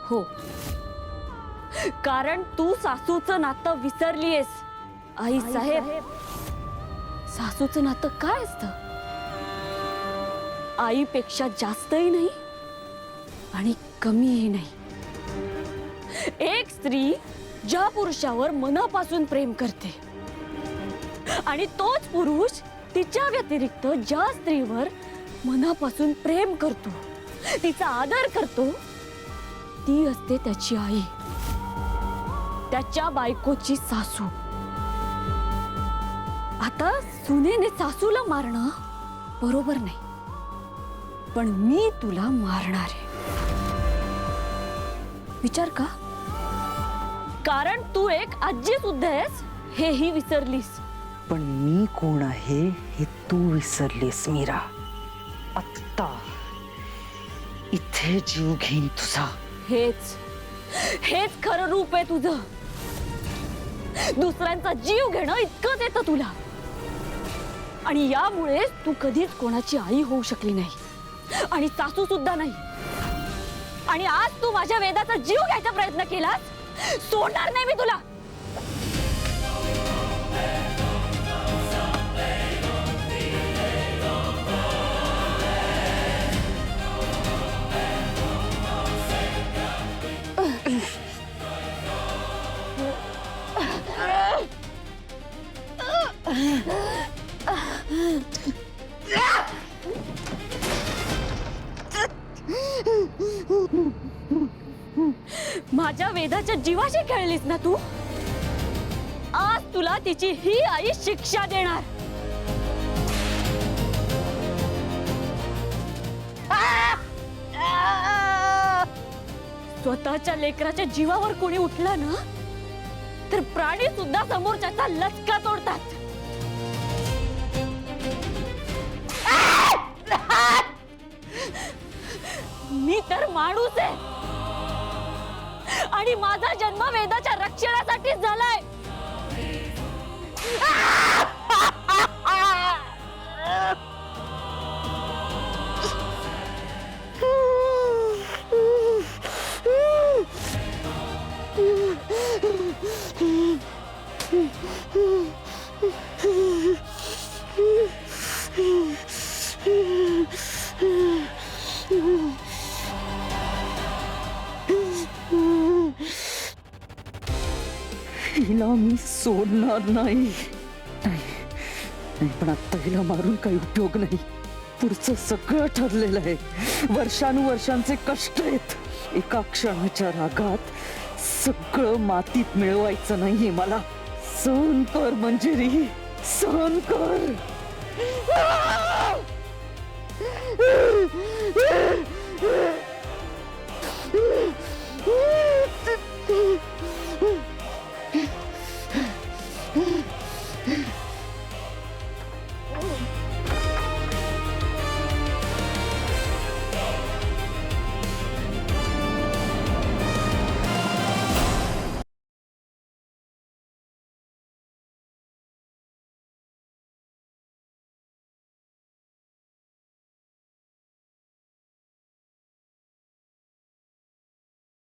हो, कारण तू सासूचं नातं विसरलीयस. आई साहेब, सासूचं नातं काय असतं? आईपेक्षा जास्तही नाही आणि कमीही नाही. एक स्त्री ज्या पुरुषावर मनापासून प्रेम करते आणि तोच पुरुष तिच्या व्यतिरिक्त ज्या स्त्रीवर मनापासून प्रेम करतो, तिचा आदर करतो, ती असते त्याची आई, त्याच्या बायकोची सासू. आता सुनेने सासूला मारणं बरोबर नाही, पण मी तुला मारणार आहे. विचार का? कारण तू एक आजी सुद्धा आहेस हेही विसरलीस. पण मी कोण आहे हे तू विसरलीस मीरा. आत्ता इथे जीव घेईन तुझा. हेच हेच खरं रूप आहे तुझं. दुसऱ्यांचा जीव घेणं इतकंच येतं तुला, आणि यामुळे तू कधीच कोणाची आई होऊ शकली नाही आणि सासू सुद्धा नाही. आणि आज तू माझ्या वेदाचा जीव घ्यायचा प्रयत्न केलास, सोडणार नाही मी तुला. माझ्या वेदाच्या जीवाशी खेळलीस ना तू. आज तुला तिची ही आई शिक्षा देणार. स्वतःच्या लेकराच्या जीवावर कोणी उठला ना, तर प्राणी सुद्धा समोरच्याचा लचका तोडतात. मी तर माणूस आहे आणि माझा जन्म वेदाच्या रक्षणासाठी झालाय. हिला मी सोडणार नाही. पण आता हिला मारून काही उपयोग नाही. पुढचं सगळं ठरलेलं आहे. वर्षानुवर्षांचे कष्ट आहेत. एका क्षणाच्या रागात सगळं मातीत मिळवायचं नाहीये मला. सहन कर मंजिरी, सहन कर.